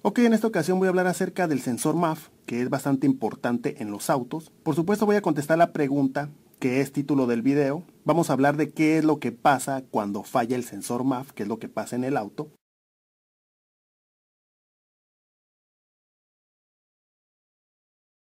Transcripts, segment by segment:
Ok, en esta ocasión voy a hablar acerca del sensor MAF, que es bastante importante en los autos. Por supuesto voy a contestar la pregunta que es título del video. Vamos a hablar de qué es lo que pasa cuando falla el sensor MAF, qué es lo que pasa en el auto.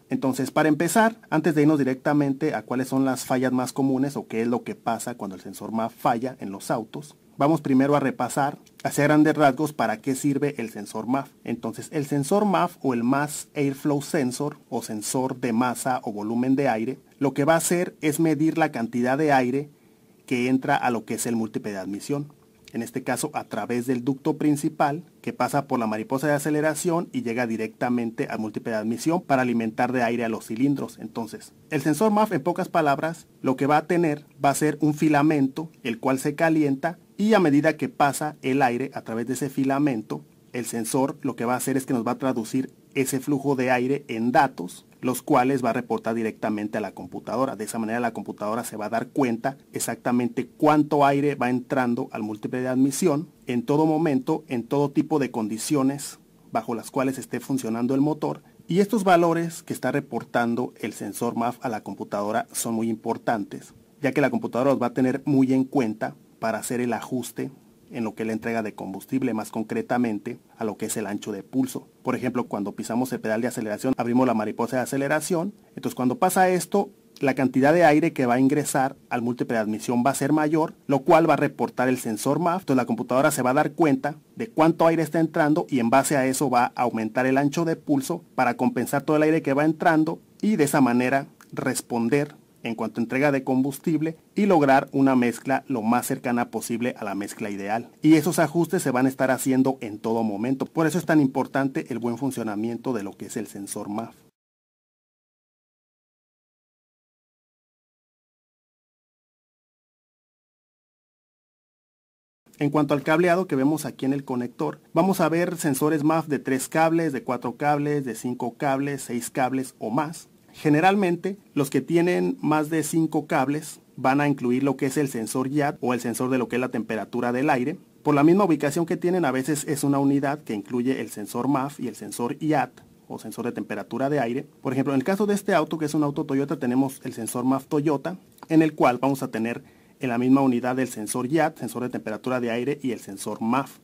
Entonces, para empezar, antes de irnos directamente a cuáles son las fallas más comunes o qué es lo que pasa cuando el sensor MAF falla en los autos, vamos primero a repasar, hacia grandes rasgos, para qué sirve el sensor MAF. Entonces, el sensor MAF o el Mass Airflow Sensor o sensor de masa o volumen de aire, lo que va a hacer es medir la cantidad de aire que entra a lo que es el múltiple de admisión. En este caso a través del ducto principal que pasa por la mariposa de aceleración y llega directamente al múltiple de admisión para alimentar de aire a los cilindros. Entonces, el sensor MAF, en pocas palabras, lo que va a tener va a ser un filamento el cual se calienta, y a medida que pasa el aire a través de ese filamento, el sensor lo que va a hacer es que nos va a traducir ese flujo de aire en datos, los cuales va a reportar directamente a la computadora. De esa manera la computadora se va a dar cuenta exactamente cuánto aire va entrando al múltiple de admisión en todo momento, en todo tipo de condiciones bajo las cuales esté funcionando el motor. Y estos valores que está reportando el sensor MAF a la computadora son muy importantes, ya que la computadora los va a tener muy en cuenta para hacer el ajuste en lo que es la entrega de combustible, más concretamente a lo que es el ancho de pulso. Por ejemplo, cuando pisamos el pedal de aceleración, abrimos la mariposa de aceleración. Entonces, cuando pasa esto, la cantidad de aire que va a ingresar al múltiple de admisión va a ser mayor, lo cual va a reportar el sensor MAF. Entonces, la computadora se va a dar cuenta de cuánto aire está entrando y en base a eso va a aumentar el ancho de pulso para compensar todo el aire que va entrando y de esa manera responder en cuanto a entrega de combustible y lograr una mezcla lo más cercana posible a la mezcla ideal. Y esos ajustes se van a estar haciendo en todo momento. Por eso es tan importante el buen funcionamiento de lo que es el sensor MAF. En cuanto al cableado que vemos aquí en el conector, vamos a ver sensores MAF de 3 cables, de 4 cables, de 5 cables, 6 cables o más. Generalmente, los que tienen más de 5 cables van a incluir lo que es el sensor YAT o el sensor de lo que es la temperatura del aire. Por la misma ubicación que tienen, a veces es una unidad que incluye el sensor MAF y el sensor YAT o sensor de temperatura de aire. Por ejemplo, en el caso de este auto, que es un auto Toyota, tenemos el sensor MAF Toyota, en el cual vamos a tener en la misma unidad el sensor YAT, sensor de temperatura de aire, y el sensor MAF.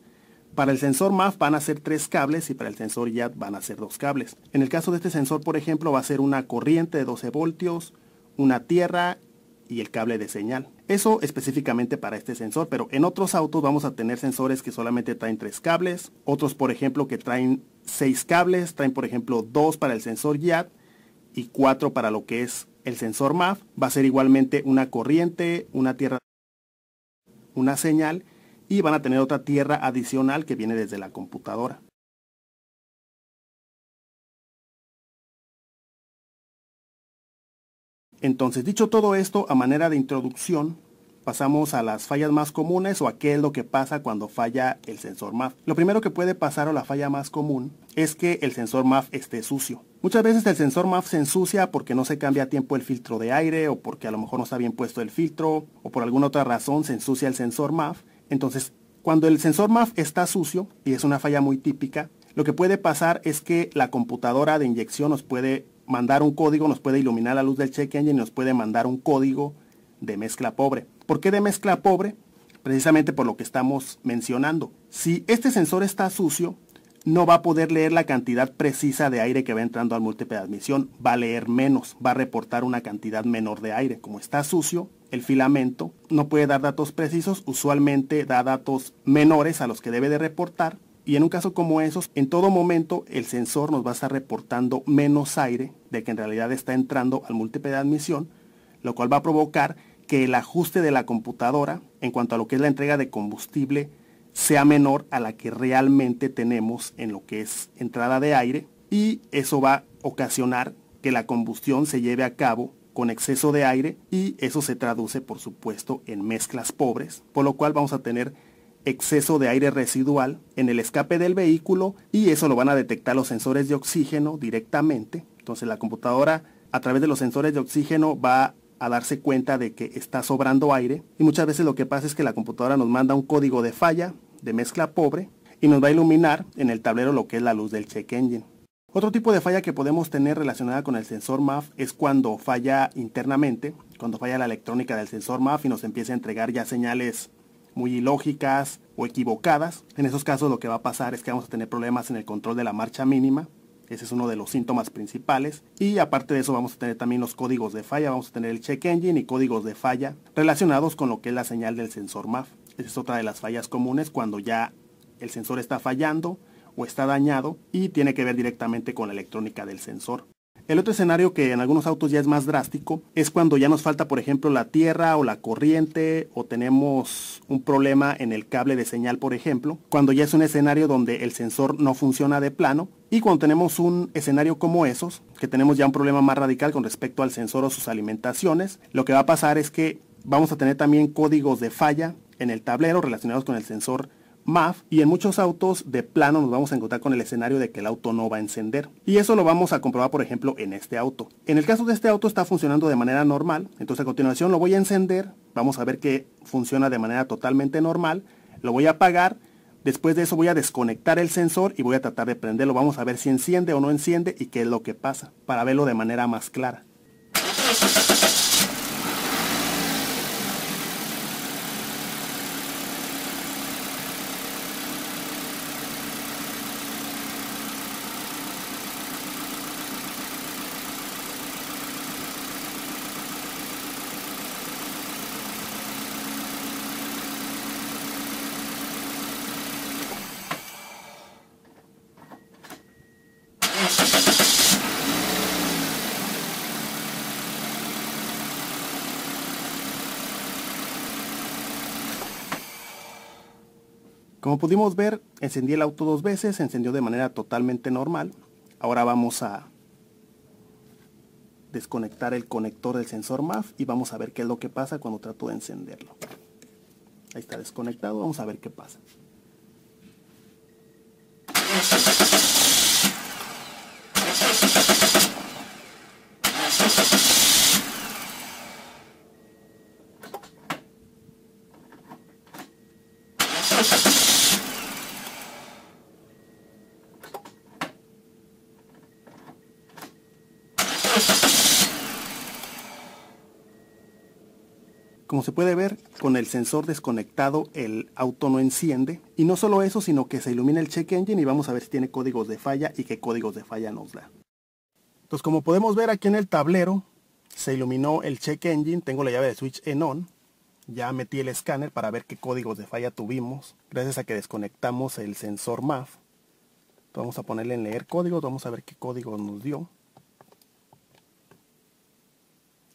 Para el sensor MAF van a ser 3 cables y para el sensor YAT van a ser 2 cables. En el caso de este sensor, por ejemplo, va a ser una corriente de 12 voltios, una tierra y el cable de señal. Eso específicamente para este sensor, pero en otros autos vamos a tener sensores que solamente traen 3 cables, otros por ejemplo que traen 6 cables, traen por ejemplo 2 para el sensor YAT y 4 para lo que es el sensor MAF. Va a ser igualmente una corriente, una tierra, una señal, y van a tener otra tierra adicional que viene desde la computadora. Entonces, dicho todo esto, a manera de introducción, pasamos a las fallas más comunes o a qué es lo que pasa cuando falla el sensor MAF. Lo primero que puede pasar, o la falla más común, es que el sensor MAF esté sucio. Muchas veces el sensor MAF se ensucia porque no se cambia a tiempo el filtro de aire, o porque a lo mejor no está bien puesto el filtro, o por alguna otra razón se ensucia el sensor MAF. Entonces, cuando el sensor MAF está sucio, y es una falla muy típica, lo que puede pasar es que la computadora de inyección nos puede mandar un código, nos puede iluminar la luz del check engine y nos puede mandar un código de mezcla pobre. ¿Por qué de mezcla pobre? Precisamente por lo que estamos mencionando. Si este sensor está sucio, no va a poder leer la cantidad precisa de aire que va entrando al múltiple de admisión. Va a leer menos, va a reportar una cantidad menor de aire. Como está sucio, el filamento no puede dar datos precisos, usualmente da datos menores a los que debe de reportar. Y en un caso como esos, en todo momento el sensor nos va a estar reportando menos aire de que en realidad está entrando al múltiple de admisión, lo cual va a provocar que el ajuste de la computadora en cuanto a lo que es la entrega de combustible sea menor a la que realmente tenemos en lo que es entrada de aire, y eso va a ocasionar que la combustión se lleve a cabo con exceso de aire, y eso se traduce por supuesto en mezclas pobres, por lo cual vamos a tener exceso de aire residual en el escape del vehículo, y eso lo van a detectar los sensores de oxígeno directamente. Entonces la computadora, a través de los sensores de oxígeno, va a darse cuenta de que está sobrando aire, y muchas veces lo que pasa es que la computadora nos manda un código de falla, de mezcla pobre, y nos va a iluminar en el tablero lo que es la luz del check engine. Otro tipo de falla que podemos tener relacionada con el sensor MAF es cuando falla internamente, cuando falla la electrónica del sensor MAF y nos empieza a entregar ya señales muy ilógicas o equivocadas. En esos casos lo que va a pasar es que vamos a tener problemas en el control de la marcha mínima. Ese es uno de los síntomas principales. Y aparte de eso vamos a tener también los códigos de falla. Vamos a tener el check engine y códigos de falla relacionados con lo que es la señal del sensor MAF. Esa es otra de las fallas comunes cuando ya el sensor está fallando o está dañado y tiene que ver directamente con la electrónica del sensor. El otro escenario que en algunos autos ya es más drástico es cuando ya nos falta, por ejemplo, la tierra o la corriente o tenemos un problema en el cable de señal, por ejemplo, cuando ya es un escenario donde el sensor no funciona de plano y cuando tenemos un escenario como esos, que tenemos ya un problema más radical con respecto al sensor o sus alimentaciones, lo que va a pasar es que vamos a tener también códigos de falla en el tablero relacionados con el sensor MAF y en muchos autos de plano nos vamos a encontrar con el escenario de que el auto no va a encender. Y eso lo vamos a comprobar, por ejemplo, en este auto. En el caso de este auto está funcionando de manera normal, entonces a continuación lo voy a encender, vamos a ver que funciona de manera totalmente normal, lo voy a apagar, después de eso voy a desconectar el sensor y voy a tratar de prenderlo, vamos a ver si enciende o no enciende y qué es lo que pasa, para verlo de manera más clara. Como pudimos ver, encendí el auto 2 veces, se encendió de manera totalmente normal. Ahora vamos a desconectar el conector del sensor MAF y vamos a ver qué es lo que pasa cuando trato de encenderlo. Ahí está desconectado, vamos a ver qué pasa. Como se puede ver, con el sensor desconectado el auto no enciende. Y no solo eso, sino que se ilumina el check engine y vamos a ver si tiene códigos de falla y qué códigos de falla nos da. Entonces, como podemos ver aquí en el tablero, se iluminó el check engine, tengo la llave de switch en on. Ya metí el escáner para ver qué códigos de falla tuvimos, gracias a que desconectamos el sensor MAF. Entonces, vamos a ponerle en leer códigos, vamos a ver qué código nos dio.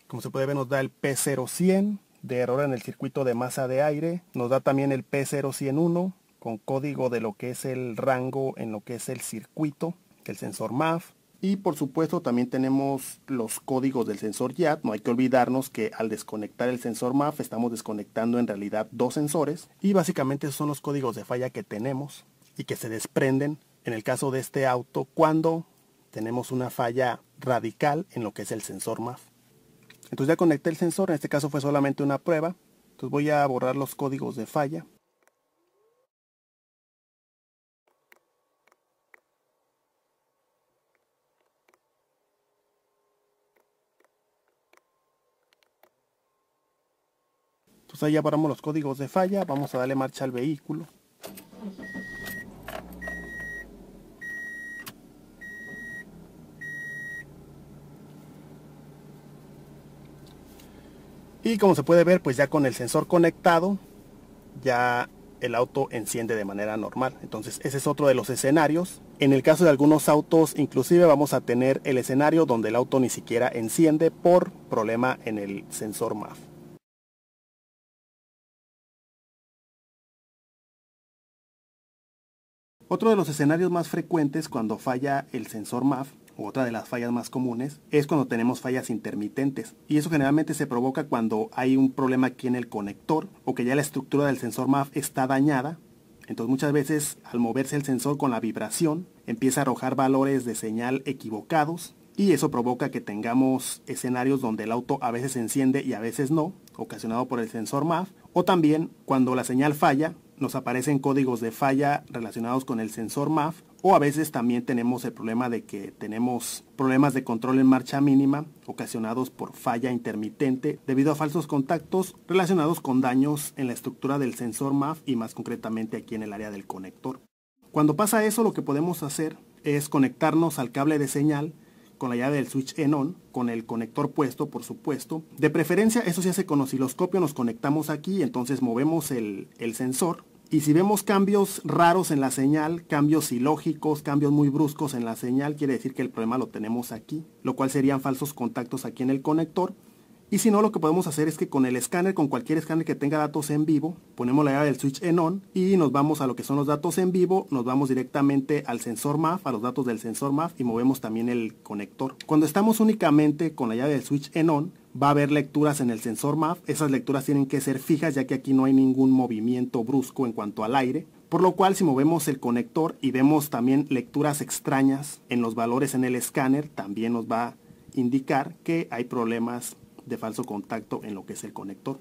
Como se puede ver, nos da el P0100 de error en el circuito de masa de aire. Nos da también el P0101 con código de lo que es el rango en lo que es el circuito, el sensor MAF. Y por supuesto también tenemos los códigos del sensor YAT. No hay que olvidarnos que al desconectar el sensor MAF estamos desconectando en realidad 2 sensores. Y básicamente esos son los códigos de falla que tenemos y que se desprenden en el caso de este auto cuando tenemos una falla radical en lo que es el sensor MAF. Entonces ya conecté el sensor, en este caso fue solamente una prueba. Entonces voy a borrar los códigos de falla. Entonces ahí ya borramos los códigos de falla, vamos a darle marcha al vehículo. Y como se puede ver, pues ya con el sensor conectado, ya el auto enciende de manera normal. Entonces ese es otro de los escenarios. En el caso de algunos autos, inclusive vamos a tener el escenario donde el auto ni siquiera enciende por problema en el sensor MAF. Otro de los escenarios más frecuentes cuando falla el sensor MAF, o otra de las fallas más comunes, es cuando tenemos fallas intermitentes. Y eso generalmente se provoca cuando hay un problema aquí en el conector o que ya la estructura del sensor MAF está dañada. Entonces muchas veces al moverse el sensor con la vibración empieza a arrojar valores de señal equivocados y eso provoca que tengamos escenarios donde el auto a veces enciende y a veces no, ocasionado por el sensor MAF, o también cuando la señal falla nos aparecen códigos de falla relacionados con el sensor MAF, o a veces también tenemos el problema de que tenemos problemas de control en marcha mínima ocasionados por falla intermitente debido a falsos contactos relacionados con daños en la estructura del sensor MAF y más concretamente aquí en el área del conector. Cuando pasa eso, lo que podemos hacer es conectarnos al cable de señal con la llave del switch en-on, con el conector puesto, por supuesto. De preferencia, eso se hace con osciloscopio, nos conectamos aquí, entonces movemos el sensor. Y si vemos cambios raros en la señal, cambios ilógicos, cambios muy bruscos en la señal, quiere decir que el problema lo tenemos aquí, lo cual serían falsos contactos aquí en el conector. Y si no, lo que podemos hacer es que con el escáner, con cualquier escáner que tenga datos en vivo, ponemos la llave del switch en-on y nos vamos a lo que son los datos en vivo, nos vamos directamente al sensor MAF, a los datos del sensor MAF y movemos también el conector. Cuando estamos únicamente con la llave del switch en-on, va a haber lecturas en el sensor MAF, esas lecturas tienen que ser fijas ya que aquí no hay ningún movimiento brusco en cuanto al aire, por lo cual si movemos el conector y vemos también lecturas extrañas en los valores en el escáner, también nos va a indicar que hay problemas de falso contacto en lo que es el conector.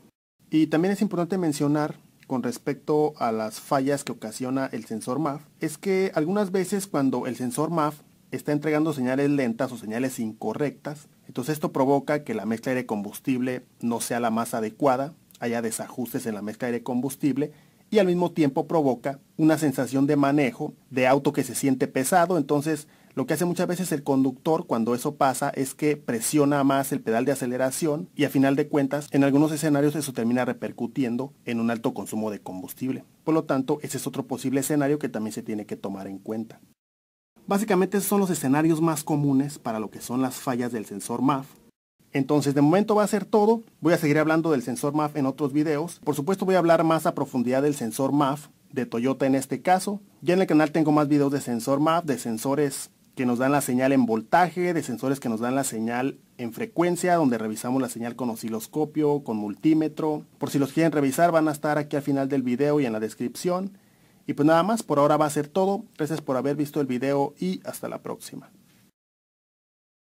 Y también es importante mencionar con respecto a las fallas que ocasiona el sensor MAF, es que algunas veces cuando el sensor MAF está entregando señales lentas o señales incorrectas, entonces esto provoca que la mezcla aire-combustible no sea la más adecuada, haya desajustes en la mezcla aire-combustible y al mismo tiempo provoca una sensación de manejo de auto que se siente pesado. Entonces lo que hace muchas veces el conductor cuando eso pasa es que presiona más el pedal de aceleración y a final de cuentas en algunos escenarios eso termina repercutiendo en un alto consumo de combustible. Por lo tanto, ese es otro posible escenario que también se tiene que tomar en cuenta. Básicamente esos son los escenarios más comunes para lo que son las fallas del sensor MAF. Entonces de momento va a ser todo. Voy a seguir hablando del sensor MAF en otros videos. Por supuesto voy a hablar más a profundidad del sensor MAF, de Toyota en este caso. Ya en el canal tengo más videos de sensor MAF, de sensores que nos dan la señal en voltaje, de sensores que nos dan la señal en frecuencia, donde revisamos la señal con osciloscopio, con multímetro. Por si los quieren revisar van a estar aquí al final del video y en la descripción. Y pues nada más, por ahora va a ser todo. Gracias por haber visto el video y hasta la próxima.